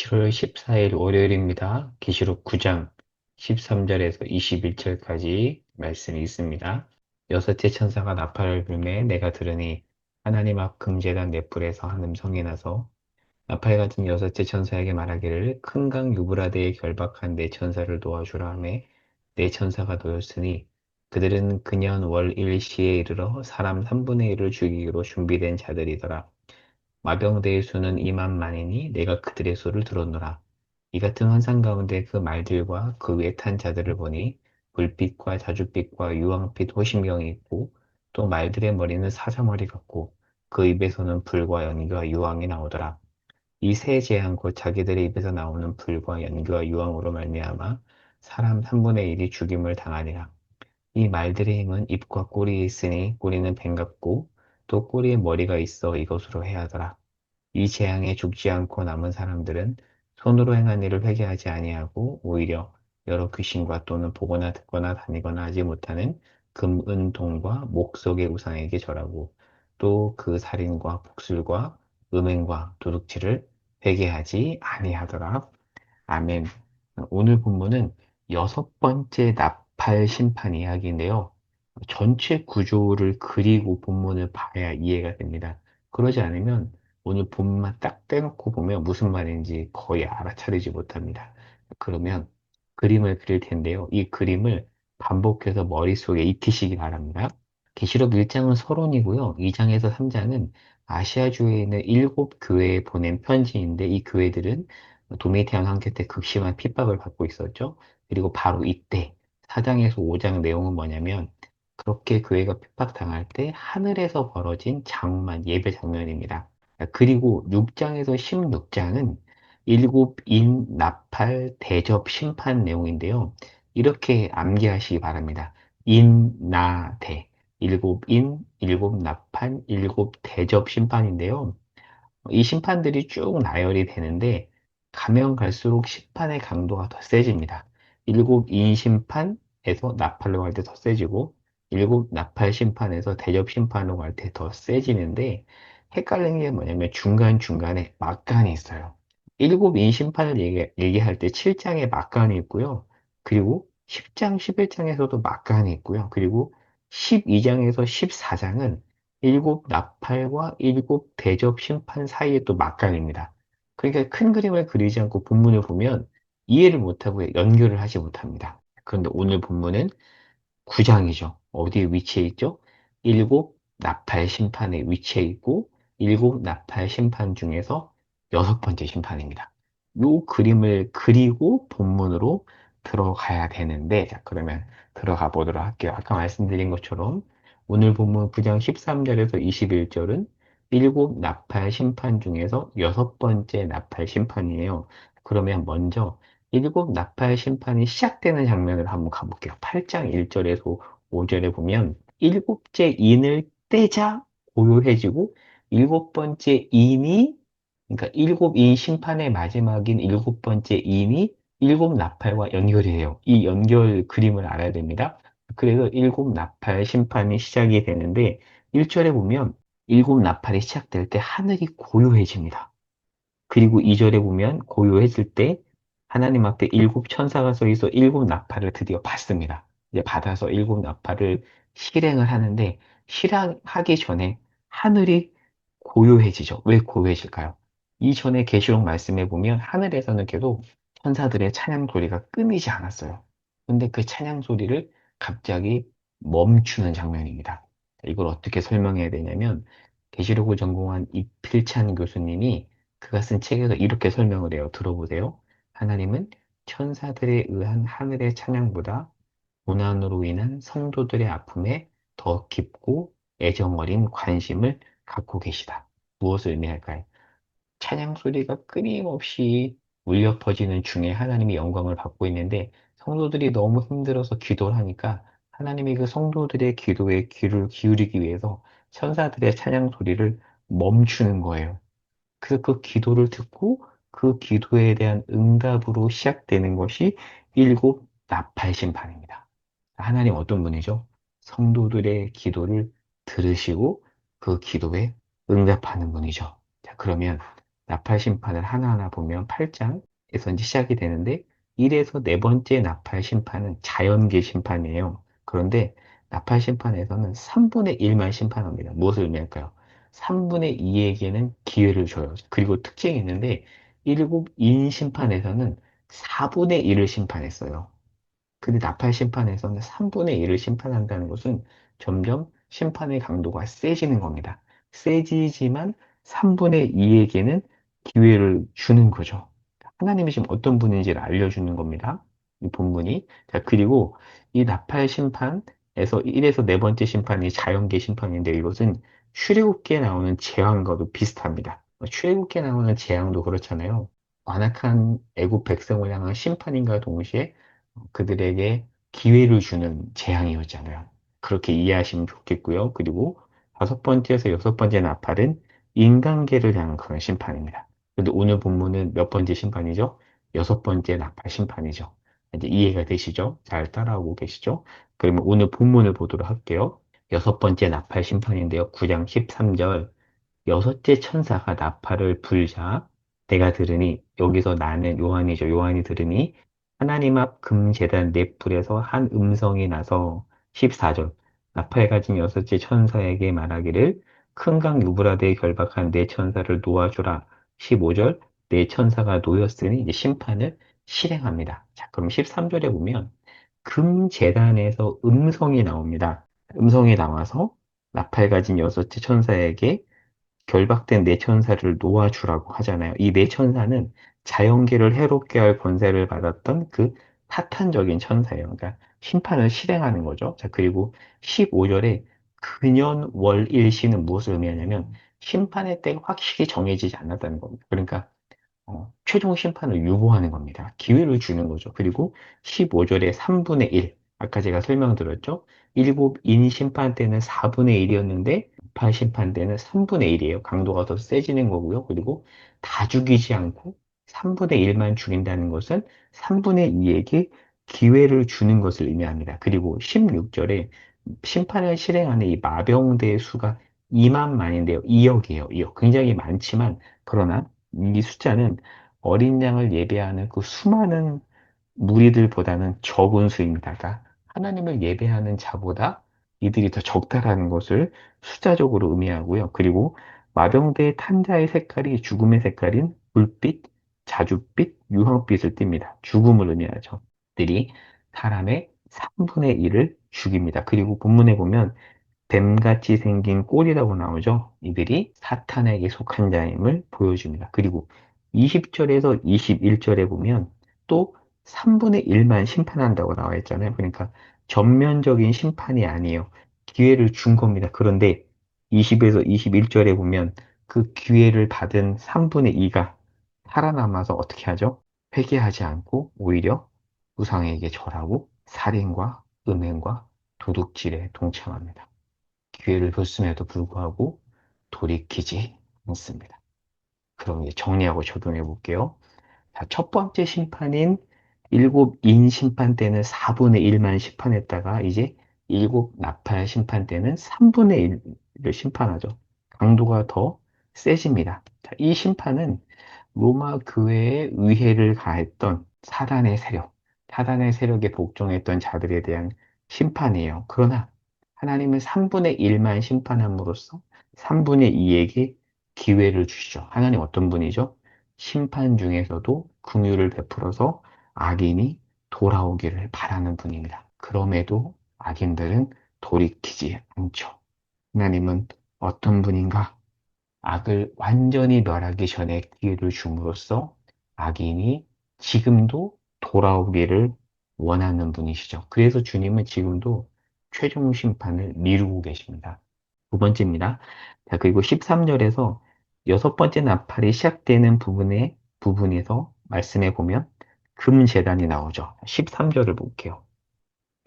7월 14일 월요일입니다. 계시록 9장 13절에서 21절까지 말씀이 있습니다. 여섯째 천사가 나팔을 불매 내가 들으니 하나님 앞 금제단 넷불에서 한 음성이 나서 나팔 같은 여섯째 천사에게 말하기를 큰 강 유브라데에 결박한 네 천사를 도와주라 하매 네 천사가 놓였으니 그들은 그년 월 일시에 이르러 사람 3분의 1을 죽이기로 준비된 자들이더라. 마병대의 수는 2만 만이니 내가 그들의 수를 들었노라. 이 같은 환상 가운데 그 말들과 그 위에 탄 자들을 보니 불빛과 자줏빛과 유황빛 호심경이 있고 또 말들의 머리는 사자머리 같고 그 입에서는 불과 연기와 유황이 나오더라. 이 세 재앙 곧 자기들의 입에서 나오는 불과 연기와 유황으로 말미암아 사람 3분의 1이 죽임을 당하니라. 이 말들의 힘은 입과 꼬리에 있으니 꼬리는 뱀 같고 또 꼬리에 머리가 있어 이것으로 해하더라. 이 재앙에 죽지 않고 남은 사람들은 손으로 행한 일을 회개하지 아니하고 오히려 여러 귀신과 또는 보거나 듣거나 다니거나 하지 못하는 금, 은, 동과 목석의 우상에게 절하고 또 그 살인과 복술과 음행과 도둑질을 회개하지 아니하더라. 아멘. 오늘 본문은 여섯 번째 나팔 심판 이야기인데요. 전체 구조를 그리고 본문을 봐야 이해가 됩니다. 그러지 않으면 오늘 본문만 딱 떼놓고 보면 무슨 말인지 거의 알아차리지 못합니다. 그러면 그림을 그릴 텐데요. 이 그림을 반복해서 머릿속에 익히시기 바랍니다. 계시록 1장은 서론이고요. 2장에서 3장은 아시아주에 있는 7교회에 보낸 편지인데 이 교회들은 도미티안 황제 때 극심한 핍박을 받고 있었죠. 그리고 바로 이때 4장에서 5장 내용은 뭐냐면 그렇게 교회가 핍박당할 때 하늘에서 벌어진 장엄한 예배 장면입니다. 그리고 6장에서 16장은 일곱 인 나팔 대접 심판 내용인데요. 이렇게 암기하시기 바랍니다. 인나대 일곱 인, 일곱 나팔, 일곱 대접 심판인데요. 이 심판들이 쭉 나열이 되는데 가면 갈수록 심판의 강도가 더 세집니다. 일곱 인 심판에서 나팔로 갈 때 더 세지고 일곱 나팔 심판에서 대접 심판으로 갈 때 더 세지는데 헷갈리는 게 뭐냐면 중간중간에 막간이 있어요. 일곱 인 심판을 얘기할 때 7장에 막간이 있고요. 그리고 10장, 11장에서도 막간이 있고요. 그리고 12장에서 14장은 일곱 나팔과 일곱 대접 심판 사이에 또 막간입니다. 그러니까 큰 그림을 그리지 않고 본문을 보면 이해를 못하고 연결을 하지 못합니다. 그런데 오늘 본문은 9장이죠. 어디에 위치해 있죠? 일곱 나팔 심판에 위치해 있고 일곱 나팔 심판 중에서 여섯 번째 심판입니다. 이 그림을 그리고 본문으로 들어가야 되는데 자 그러면 들어가 보도록 할게요. 아까 말씀드린 것처럼 오늘 본문 9장 13절에서 21절은 일곱 나팔 심판 중에서 여섯 번째 나팔 심판이에요. 그러면 먼저 일곱 나팔 심판이 시작되는 장면을 한번 가볼게요. 8장 1절에서 5절에 보면 일곱째 인을 떼자 고요해지고 일곱 번째 인이 그러니까 일곱 인 심판의 마지막인 일곱 번째 인이 일곱 나팔과 연결이 해요. 이 연결 그림을 알아야 됩니다. 그래서 일곱 나팔 심판이 시작이 되는데 1절에 보면 일곱 나팔이 시작될 때 하늘이 고요해집니다. 그리고 2절에 보면 고요해질 때 하나님 앞에 일곱 천사가 서 있어 일곱 나팔을 드디어 받습니다. 이제 받아서 일곱 나팔을 실행을 하는데 실행하기 전에 하늘이 고요해지죠. 왜 고요해질까요? 이전에 계시록 말씀해 보면 하늘에서는 계속 천사들의 찬양 소리가 끊이지 않았어요. 근데 그 찬양 소리를 갑자기 멈추는 장면입니다. 이걸 어떻게 설명해야 되냐면 계시록을 전공한 이필찬 교수님이 그가 쓴 책에서 이렇게 설명을 해요. 들어보세요. 하나님은 천사들에 의한 하늘의 찬양보다 고난으로 인한 성도들의 아픔에 더 깊고 애정어린 관심을 갖고 계시다. 무엇을 의미할까요? 찬양 소리가 끊임없이 울려 퍼지는 중에 하나님이 영광을 받고 있는데 성도들이 너무 힘들어서 기도를 하니까 하나님이 그 성도들의 기도에 귀를 기울이기 위해서 천사들의 찬양 소리를 멈추는 거예요. 그래서 그 기도를 듣고 그 기도에 대한 응답으로 시작되는 것이 일곱 나팔 심판입니다. 하나님 어떤 분이죠? 성도들의 기도를 들으시고 그 기도에 응답하는 분이죠. 자, 그러면 나팔 심판을 하나하나 보면 8장에서 이제 시작이 되는데 1에서 네 번째 나팔 심판은 자연계 심판이에요. 그런데 나팔 심판에서는 3분의 1만 심판합니다. 무엇을 의미할까요? 3분의 2에게는 기회를 줘요. 그리고 특징이 있는데 일곱 인 심판에서는 4분의 1을 심판했어요. 근데 나팔 심판에서는 3분의 1을 심판한다는 것은 점점 심판의 강도가 세지는 겁니다. 세지지만 3분의 2에게는 기회를 주는 거죠. 하나님이 지금 어떤 분인지를 알려주는 겁니다. 이 본문이. 자, 그리고 이 나팔 심판에서 1에서 네 번째 심판이 자연계 심판인데 이것은 출애굽기에 나오는 재앙과도 비슷합니다. 출애굽기에 나오는 재앙도 그렇잖아요. 완악한 애굽 백성을 향한 심판인과 동시에 그들에게 기회를 주는 재앙이었잖아요. 그렇게 이해하시면 좋겠고요. 그리고 다섯 번째에서 여섯 번째 나팔은 인간계를 향한 그런 심판입니다. 근데 오늘 본문은 몇 번째 심판이죠? 여섯 번째 나팔 심판이죠. 이제 이해가 되시죠? 잘 따라오고 계시죠? 그러면 오늘 본문을 보도록 할게요. 여섯 번째 나팔 심판인데요. 9장 13절. 여섯째 천사가 나팔을 불자 내가 들으니 여기서 나는 요한이죠. 요한이 들으니 하나님 앞 금제단 넷불에서 한 음성이 나서 14절 나팔 가진 여섯째 천사에게 말하기를 큰 강 유브라데에 결박한 네 천사를 놓아주라. 15절 네 천사가 놓였으니 이제 심판을 실행합니다. 자, 그럼 13절에 보면 금제단에서 음성이 나옵니다. 음성이 나와서 나팔 가진 여섯째 천사에게 결박된 네 천사를 놓아주라고 하잖아요. 이 네 천사는 자연계를 해롭게 할 권세를 받았던 그 사탄적인 천사예요. 그러니까 심판을 실행하는 거죠. 자, 그리고 15절에 근연 월일시는 무엇을 의미하냐면 심판의 때가 확실히 정해지지 않았다는 겁니다. 그러니까 최종 심판을 유보하는 겁니다. 기회를 주는 거죠. 그리고 15절에 3분의 1. 아까 제가 설명드렸죠? 일곱 인 심판 때는 4분의 1이었는데, 판 심판 때는 3분의 1이에요. 강도가 더 세지는 거고요. 그리고 다 죽이지 않고 3분의 1만 죽인다는 것은 3분의 2에게 기회를 주는 것을 의미합니다. 그리고 16절에 심판을 실행하는 이 마병대의 수가 2만만인데요. 2억이에요. 2억. 굉장히 많지만, 그러나 이 숫자는 어린 양을 예배하는 그 수많은 무리들보다는 적은 수입니다. 그러니까 하나님을 예배하는 자보다 이들이 더 적다라는 것을 숫자적으로 의미하고요. 그리고 마병대의 탄자의 색깔이 죽음의 색깔인 불빛, 자줏빛, 유황빛을 띱니다. 죽음을 의미하죠. 들이 사람의 3분의 1을 죽입니다. 그리고 본문에 보면 뱀같이 생긴 꼴이라고 나오죠. 이들이 사탄에게 속한 자임을 보여줍니다. 그리고 20절에서 21절에 보면 또 3분의 1만 심판한다고 나와 있잖아요. 그러니까 전면적인 심판이 아니에요. 기회를 준 겁니다. 그런데 20에서 21절에 보면 그 기회를 받은 3분의 2가 살아남아서 어떻게 하죠? 회개하지 않고 오히려 우상에게 절하고 살인과 음행과 도둑질에 동참합니다. 기회를 줬음에도 불구하고 돌이키지 않습니다. 그럼 이제 정리하고 적용해 볼게요. 자, 첫 번째 심판인 일곱 인 심판 때는 4분의 1만 심판했다가 이제 일곱 나팔 심판 때는 3분의 1을 심판하죠. 강도가 더 세집니다. 자, 이 심판은 로마 교회에 의해를 가했던 사단의 세력에 복종했던 자들에 대한 심판이에요. 그러나 하나님은 3분의 1만 심판함으로써 3분의 2에게 기회를 주시죠. 하나님 어떤 분이죠? 심판 중에서도 긍휼을 베풀어서 악인이 돌아오기를 바라는 분입니다. 그럼에도 악인들은 돌이키지 않죠. 하나님은 어떤 분인가? 악을 완전히 멸하기 전에 기회를 줌으로써 악인이 지금도 돌아오기를 원하는 분이시죠. 그래서 주님은 지금도 최종 심판을 미루고 계십니다. 두 번째입니다. 자, 그리고 13절에서 여섯 번째 나팔이 시작되는 부분에서 말씀해 보면 금제단이 나오죠. 13절을 볼게요.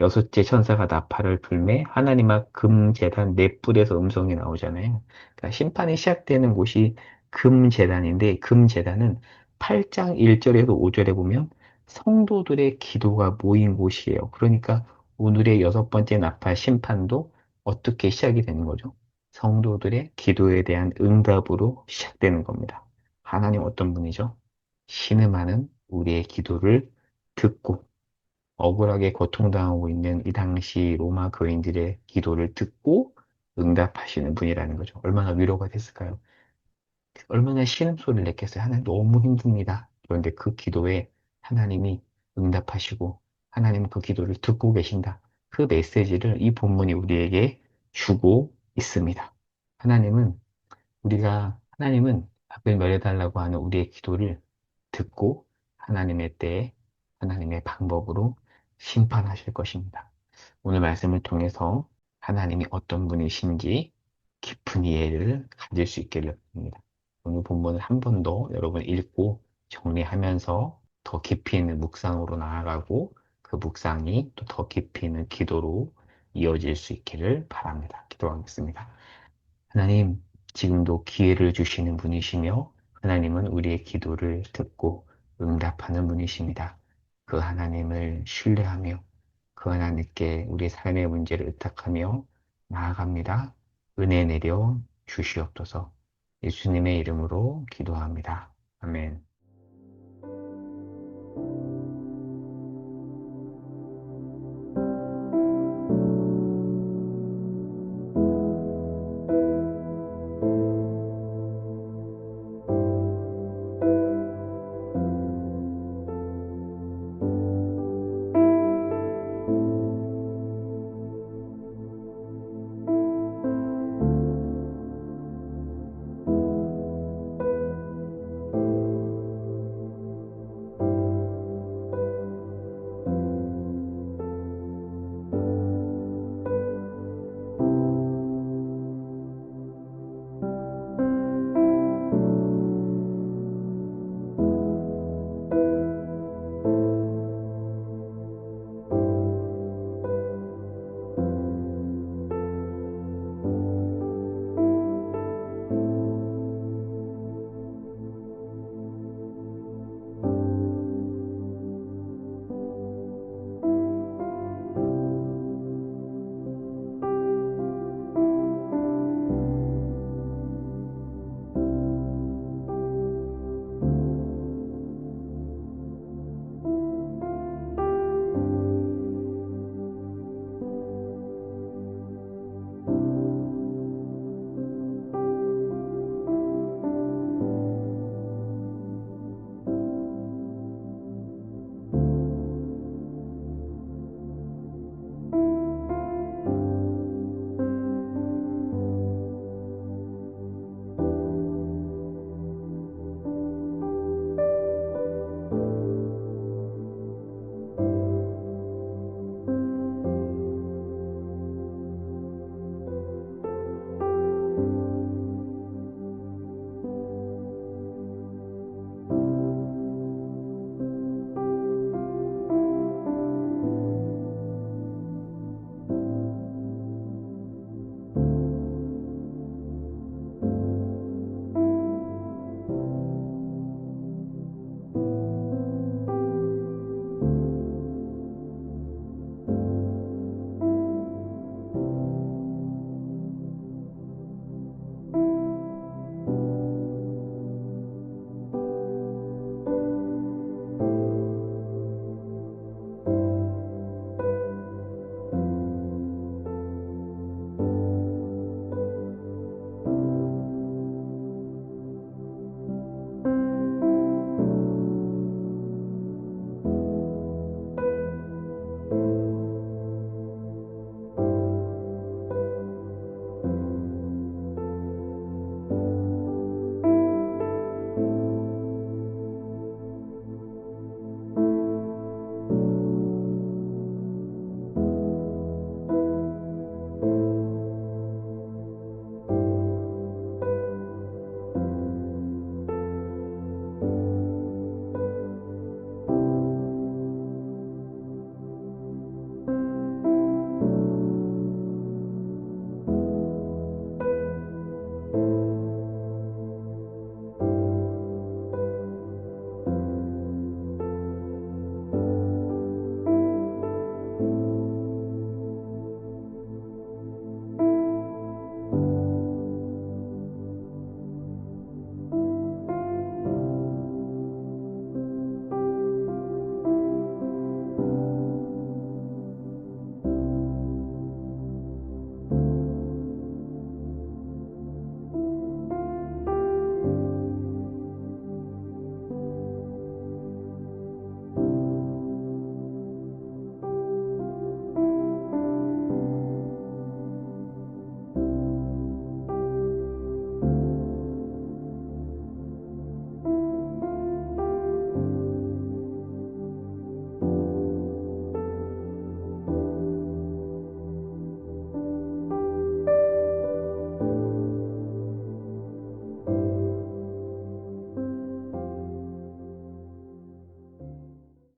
여섯째 천사가 나팔을 불매 하나님 앞 금제단 넷불에서 음성이 나오잖아요. 그러니까 심판이 시작되는 곳이 금제단인데 금제단은 8장 1절에서 5절에 보면 성도들의 기도가 모인 곳이에요. 그러니까 오늘의 여섯 번째 나팔 심판도 어떻게 시작이 되는 거죠? 성도들의 기도에 대한 응답으로 시작되는 겁니다. 하나님 어떤 분이죠? 신음하는 우리의 기도를 듣고 억울하게 고통당하고 있는 이 당시 로마 교인들의 기도를 듣고 응답하시는 분이라는 거죠. 얼마나 위로가 됐을까요? 얼마나 신음소리를 냈겠어요. 하나님 너무 힘듭니다. 그런데 그 기도에 하나님이 응답하시고 하나님은 그 기도를 듣고 계신다. 그 메시지를 이 본문이 우리에게 주고 있습니다. 하나님은 하나님은 답을 멸해달라고 하는 우리의 기도를 듣고 하나님의 때에 하나님의 방법으로 심판하실 것입니다. 오늘 말씀을 통해서 하나님이 어떤 분이신지 깊은 이해를 가질 수 있기를 바랍니다. 오늘 본문을 한 번 더 여러분 읽고 정리하면서 더 깊이 있는 묵상으로 나아가고 그 묵상이 또 더 깊이 있는 기도로 이어질 수 있기를 바랍니다. 기도하겠습니다. 하나님, 지금도 기회를 주시는 분이시며 하나님은 우리의 기도를 듣고 응답하는 분이십니다. 그 하나님을 신뢰하며 그 하나님께 우리 삶의 문제를 의탁하며 나아갑니다. 은혜 내려 주시옵소서. 예수님의 이름으로 기도합니다. 아멘.